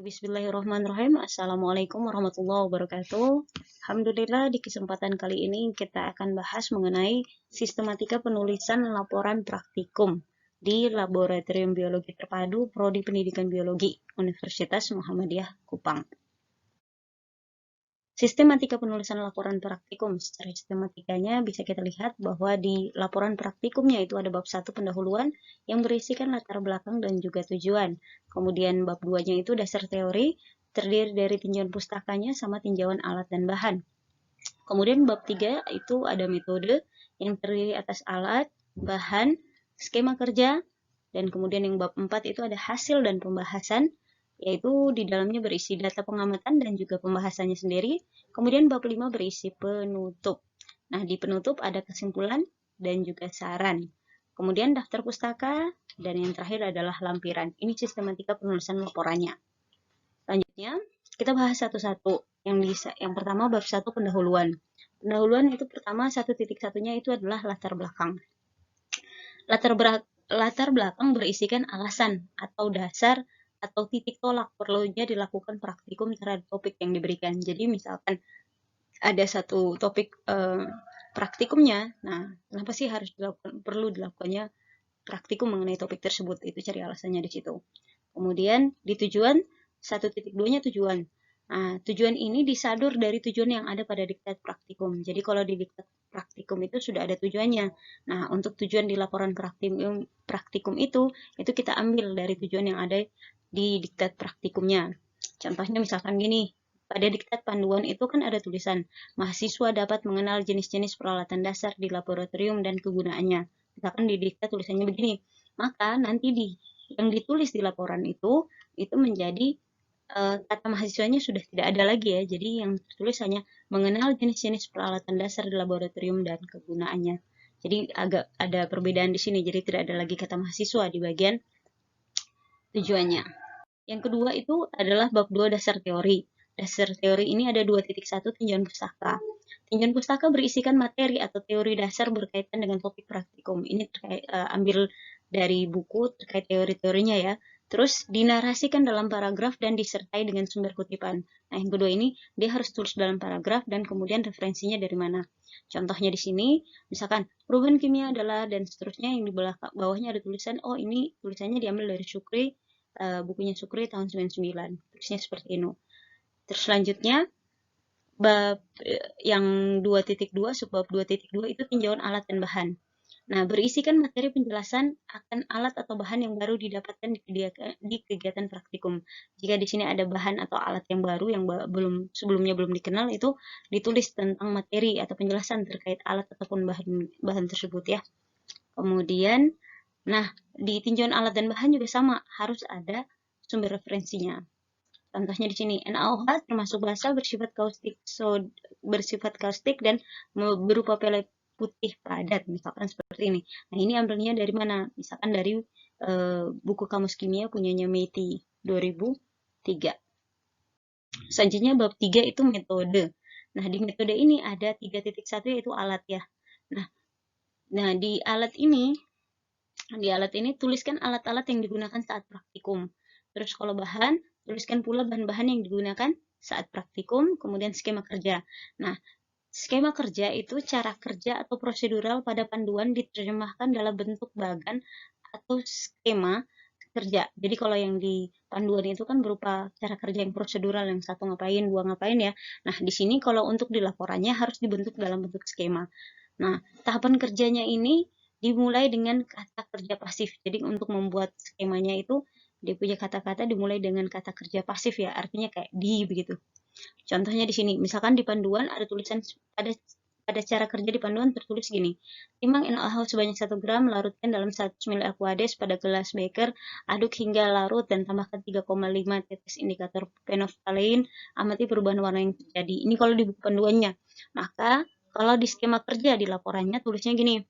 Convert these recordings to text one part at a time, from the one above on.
Bismillahirrahmanirrahim. Assalamualaikum warahmatullahi wabarakatuh. Alhamdulillah, di kesempatan kali ini kita akan bahas mengenai sistematika penulisan laporan praktikum di Laboratorium Biologi Terpadu Prodi Pendidikan Biologi Universitas Muhammadiyah Kupang. Sistematika penulisan laporan praktikum. Secara sistematikanya bisa kita lihat bahwa di laporan praktikumnya itu ada bab 1 pendahuluan yang berisikan latar belakang dan juga tujuan. Kemudian bab 2-nya itu dasar teori, terdiri dari tinjauan pustakanya sama tinjauan alat dan bahan. Kemudian bab 3 itu ada metode yang terdiri atas alat, bahan, skema kerja, dan kemudian yang bab 4 itu ada hasil dan pembahasan, yaitu di dalamnya berisi data pengamatan dan juga pembahasannya sendiri. Kemudian bab 5 berisi penutup. Nah, di penutup ada kesimpulan dan juga saran. Kemudian daftar pustaka, dan yang terakhir adalah lampiran. Ini sistematika penulisan laporannya. Selanjutnya, kita bahas satu-satu. Yang pertama bab 1 pendahuluan. Pendahuluan itu pertama 1.1-nya itu adalah latar belakang. Latar belakang berisikan alasan atau dasar atau titik tolak perlunya dilakukan praktikum terhadap topik yang diberikan. Jadi misalkan ada satu topik praktikumnya, nah kenapa sih perlu dilakukannya praktikum mengenai topik tersebut? Itu cari alasannya di situ. Kemudian di tujuan 1.2-nya tujuan. Nah, tujuan ini disadur dari tujuan yang ada pada diktat praktikum. Jadi kalau di diktat praktikum itu sudah ada tujuannya. Nah, untuk tujuan di laporan praktikum itu kita ambil dari tujuan yang ada di diktat praktikumnya. Contohnya misalkan gini, pada diktat panduan itu kan ada tulisan, mahasiswa dapat mengenal jenis-jenis peralatan dasar di laboratorium dan kegunaannya. Misalkan di diktat tulisannya begini, maka nanti yang ditulis di laporan itu menjadi kata mahasiswanya sudah tidak ada lagi ya. Jadi yang tertulis hanya mengenal jenis-jenis peralatan dasar di laboratorium dan kegunaannya. Jadi agak ada perbedaan di sini. Jadi tidak ada lagi kata mahasiswa di bagian tujuannya. Yang kedua itu adalah bab 2 dasar teori. Dasar teori ini ada 2.1 tinjauan pustaka. Tinjauan pustaka berisikan materi atau teori dasar berkaitan dengan topik praktikum. Ini ambil dari buku terkait teori-teorinya ya. Terus dinarasikan dalam paragraf dan disertai dengan sumber kutipan. Nah, yang kedua ini dia harus tulis dalam paragraf dan kemudian referensinya dari mana. Contohnya di sini, misalkan perubahan kimia adalah dan seterusnya, yang di bawahnya ada tulisan, oh ini tulisannya diambil dari Sukri, bukunya Sukri tahun 99. Tulisnya seperti ini. Terus selanjutnya bab yang 2.2 subbab 2.2 itu tinjauan alat dan bahan. Nah, berisikan materi penjelasan akan alat atau bahan yang baru didapatkan di kegiatan praktikum. Jika di sini ada bahan atau alat yang baru yang sebelumnya belum dikenal, itu ditulis tentang materi atau penjelasan terkait alat ataupun bahan tersebut ya. Kemudian, nah di tinjauan alat dan bahan juga sama, harus ada sumber referensinya. Contohnya di sini, NaOH termasuk basa bersifat kaustik dan berupa pelet putih padat, misalkan seperti ini. Nah, ini ambilnya dari mana? Misalkan dari buku Kamus Kimia punyanya Meiti 2003. Selanjutnya bab 3 itu metode. Nah, di metode ini ada 3.1 yaitu alat ya. Nah, di alat ini tuliskan alat-alat yang digunakan saat praktikum. Terus kalau bahan, tuliskan pula bahan-bahan yang digunakan saat praktikum, kemudian skema kerja. Nah, skema kerja itu cara kerja atau prosedural pada panduan diterjemahkan dalam bentuk bagan atau skema kerja. Jadi kalau yang di panduan itu kan berupa cara kerja yang prosedural, yang satu ngapain, dua ngapain ya. Nah, di sini kalau untuk di laporannya harus dibentuk dalam bentuk skema. Nah, tahapan kerjanya ini dimulai dengan kata kerja pasif. Jadi untuk membuat skemanya itu dia punya kata-kata dimulai dengan kata kerja pasif ya, artinya kayak di begitu. Contohnya di sini, misalkan di panduan ada tulisan pada cara kerja di panduan tertulis gini, timbang NaOH sebanyak 1 gram, larutkan dalam 100 ml Aquades pada gelas beker, aduk hingga larut dan tambahkan 3,5 tetes indikator phenolphthalein, amati perubahan warna yang terjadi. Ini kalau di buku panduannya. Maka kalau di skema kerja di laporannya tulisnya gini,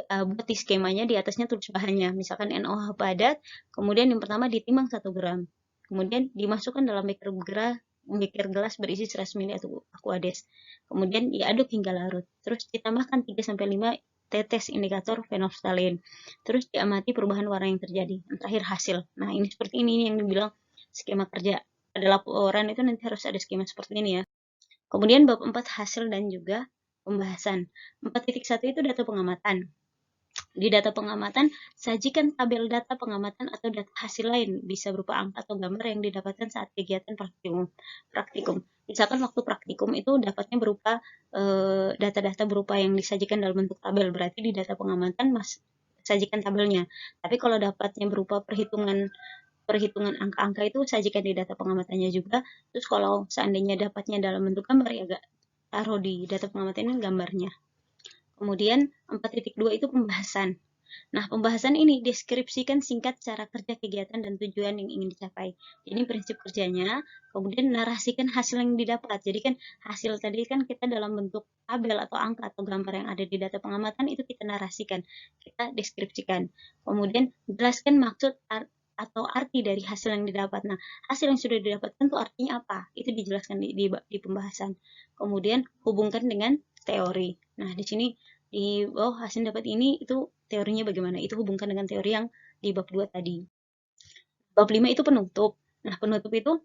buat di skemanya di atasnya tulis bahannya, misalkan NaOH padat, kemudian yang pertama ditimbang 1 gram, kemudian dimasukkan dalam beker gelas berisi 100 ml atau Aquades, kemudian diaduk hingga larut, terus ditambahkan 3-5 tetes indikator phenolphthalein, terus diamati perubahan warna yang terjadi, dan terakhir hasil. Nah, ini seperti ini yang dibilang skema kerja. pada laporan itu nanti harus ada skema seperti ini ya. Kemudian bab 4 hasil dan juga pembahasan. 4.1 itu data pengamatan. Di data pengamatan, sajikan tabel data pengamatan atau data hasil lain, bisa berupa angka atau gambar yang didapatkan saat kegiatan praktikum. Misalkan waktu praktikum itu dapatnya berupa data-data berupa yang disajikan dalam bentuk tabel, berarti di data pengamatan sajikan tabelnya. Tapi kalau dapatnya berupa perhitungan angka-angka itu sajikan di data pengamatannya juga. Terus kalau seandainya dapatnya dalam bentuk gambar ya taruh di data pengamatan ini gambarnya. Kemudian 4.2 itu pembahasan. Nah, pembahasan ini deskripsikan singkat cara kerja kegiatan dan tujuan yang ingin dicapai. Ini prinsip kerjanya, kemudian narasikan hasil yang didapat. Jadi kan hasil tadi kan kita dalam bentuk tabel atau angka atau gambar yang ada di data pengamatan itu kita narasikan, kita deskripsikan. Kemudian jelaskan maksud atau arti dari hasil yang didapat. Nah, hasil yang sudah didapatkan itu artinya apa? Itu dijelaskan di pembahasan. Kemudian hubungkan dengan teori. Nah, di sini di hasil dapat ini itu teorinya bagaimana? Itu hubungkan dengan teori yang di bab 2 tadi. Bab 5 itu penutup. Nah, penutup itu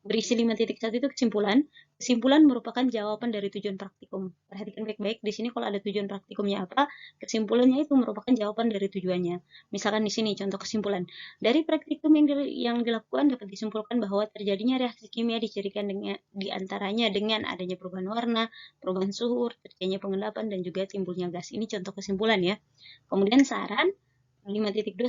berisi 5.1 itu kesimpulan. Kesimpulan merupakan jawaban dari tujuan praktikum. Perhatikan baik-baik di sini kalau ada tujuan praktikumnya apa, kesimpulannya itu merupakan jawaban dari tujuannya. Misalkan di sini contoh kesimpulan. Dari praktikum yang dilakukan dapat disimpulkan bahwa terjadinya reaksi kimia dicirikan dengan diantaranya dengan adanya perubahan warna, perubahan suhu, terjadinya pengendapan dan juga timbulnya gas. Ini contoh kesimpulan ya. Kemudian saran 5.2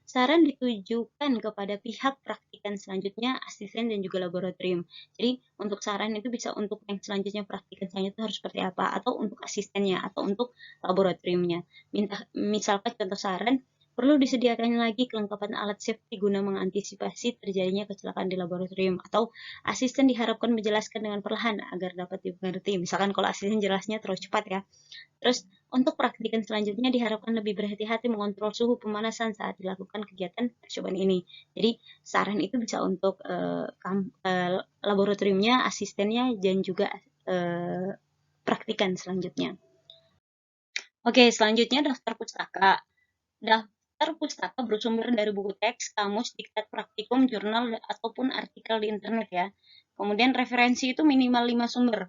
saran ditujukan kepada pihak praktikan selanjutnya, asisten dan juga laboratorium. Jadi untuk saran itu bisa untuk yang selanjutnya praktikan selanjutnya harus seperti apa, atau untuk asistennya, atau untuk laboratoriumnya. Misalkan contoh saran, perlu disediakan lagi kelengkapan alat safety guna mengantisipasi terjadinya kecelakaan di laboratorium, atau asisten diharapkan menjelaskan dengan perlahan agar dapat dimengerti. Misalkan kalau asisten jelasnya terlalu cepat ya. Terus untuk praktikan selanjutnya diharapkan lebih berhati-hati mengontrol suhu pemanasan saat dilakukan kegiatan percobaan ini. Jadi saran itu bisa untuk laboratoriumnya, asistennya, dan juga praktikan selanjutnya. Oke, selanjutnya daftar pustaka. Daftar pustaka bersumber dari buku teks, kamus, diktat praktikum, jurnal, ataupun artikel di internet ya. Kemudian referensi itu minimal 5 sumber.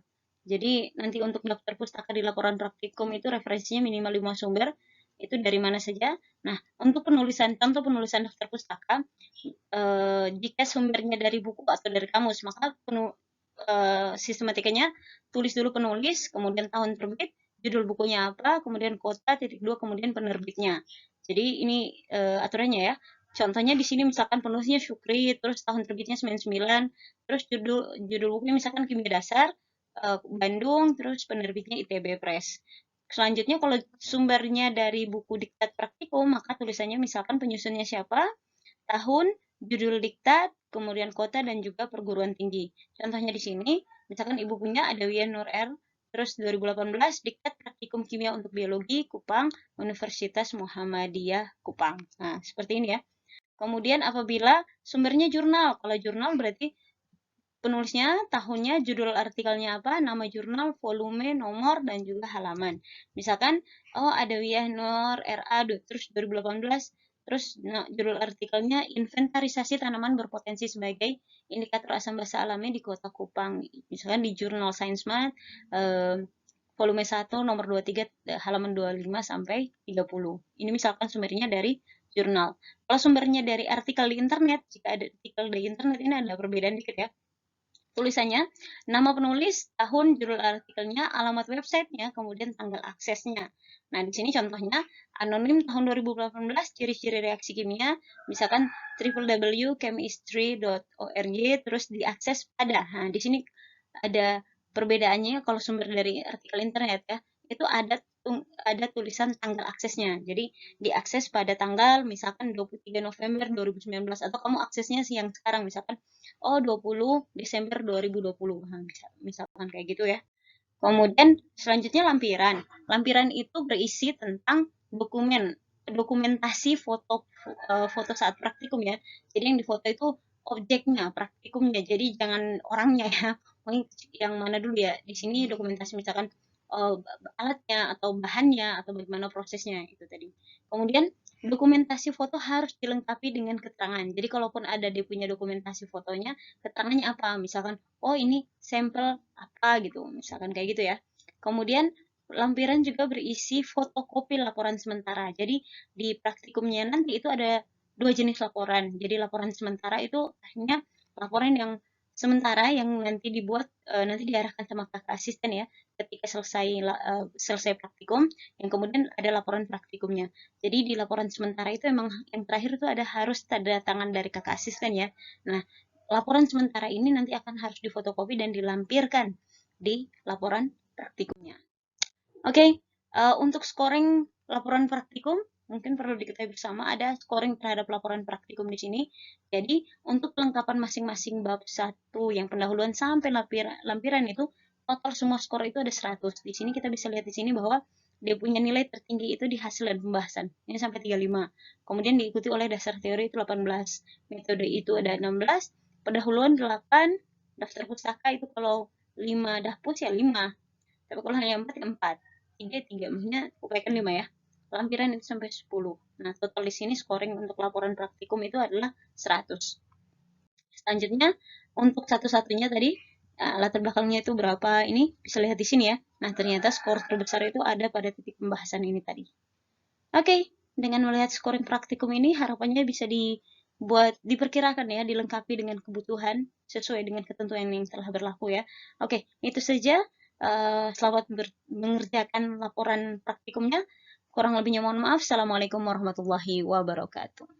Jadi nanti untuk daftar pustaka di laporan praktikum itu referensinya minimal 5 sumber. Itu dari mana saja. Nah, untuk contoh penulisan daftar pustaka, jika sumbernya dari buku atau dari kamus, maka sistematikanya tulis dulu penulis, kemudian tahun terbit, judul bukunya apa, kemudian kota, titik 2, kemudian penerbitnya. Jadi ini aturannya ya. Contohnya di sini misalkan penulisnya Syukri, terus tahun terbitnya 99, terus judul bukunya misalkan Kimia Dasar, Bandung, terus penerbitnya ITB Press. Selanjutnya kalau sumbernya dari buku diktat praktikum, maka tulisannya misalkan penyusunnya siapa, tahun, judul diktat, kemudian kota dan juga perguruan tinggi. Contohnya di sini, misalkan ibu punya ada Wian Nur R, terus 2018 diktat praktikum kimia untuk biologi Kupang, Universitas Muhammadiyah Kupang. Nah, seperti ini ya. Kemudian apabila sumbernya jurnal, kalau jurnal berarti penulisnya, tahunnya, judul artikelnya apa, nama jurnal, volume, nomor, dan juga halaman. Misalkan, ada Wiah Nur RA, terus 2018, terus judul artikelnya inventarisasi tanaman berpotensi sebagai indikator asam basa alami di Kota Kupang. Misalkan di jurnal Science Math, volume 1, nomor 23, halaman 25 sampai 30. Ini misalkan sumbernya dari jurnal. Kalau sumbernya dari artikel di internet, jika ada artikel di internet ini ada perbedaan dikit ya. Tulisannya, nama penulis, tahun, judul artikelnya, alamat websitenya, kemudian tanggal aksesnya. Nah, di sini contohnya, anonim tahun 2018, ciri-ciri reaksi kimia, misalkan www.chemistry.org, terus diakses pada. Nah, di sini ada perbedaannya kalau sumber dari artikel internet ya, itu ada tulisan tanggal aksesnya. Jadi diakses pada tanggal misalkan 23 November 2019 atau kamu aksesnya siang sekarang misalkan 20 Desember 2020. Nah, misalkan kayak gitu ya. Kemudian selanjutnya lampiran. Lampiran itu berisi tentang dokumentasi foto saat praktikum ya. Jadi yang difoto itu objeknya, praktikumnya. Jadi jangan orangnya ya. Yang mana dulu ya? Di sini dokumentasi misalkan alatnya atau bahannya atau bagaimana prosesnya itu tadi. Kemudian dokumentasi foto harus dilengkapi dengan keterangan. Jadi kalaupun ada dia punya dokumentasi fotonya, keterangannya apa? Misalkan, oh ini sampel apa gitu, misalkan kayak gitu ya. Kemudian lampiran juga berisi fotokopi laporan sementara. Jadi di praktikumnya nanti itu ada dua jenis laporan. Jadi laporan sementara itu hanya laporan yang sementara yang nanti dibuat nanti diarahkan sama kakak asisten ya ketika selesai praktikum, yang kemudian ada laporan praktikumnya. Jadi di laporan sementara itu emang yang terakhir itu ada harus tanda tangan dari kakak asisten ya. Nah, laporan sementara ini nanti akan harus difotokopi dan dilampirkan di laporan praktikumnya. Oke, untuk scoring laporan praktikum, mungkin perlu diketahui bersama ada scoring terhadap laporan praktikum di sini. Jadi, untuk kelengkapan masing-masing bab 1 yang pendahuluan sampai lampiran itu, total semua skor itu ada 100. Di sini kita bisa lihat di sini bahwa dia punya nilai tertinggi itu di hasil dan pembahasan. Ini sampai 35. Kemudian diikuti oleh dasar teori itu 18. Metode itu ada 16. Pendahuluan 8. Daftar pustaka itu kalau 5 dahpus ya 5. Tapi kalau hanya 4 ya 4. 3 maksudnya UPK 5 ya. Lampiran itu sampai 10. Nah, total di sini scoring untuk laporan praktikum itu adalah 100. Selanjutnya, untuk satu-satunya tadi, latar belakangnya itu berapa, ini bisa lihat di sini ya. Nah, ternyata skor terbesar itu ada pada titik pembahasan ini tadi. Oke, dengan melihat scoring praktikum ini, harapannya bisa diperkirakan ya, dilengkapi dengan kebutuhan sesuai dengan ketentuan yang telah berlaku ya. Oke, itu saja. Selamat mengerjakan laporan praktikumnya. Kurang lebihnya mohon maaf. Assalamualaikum warahmatullahi wabarakatuh.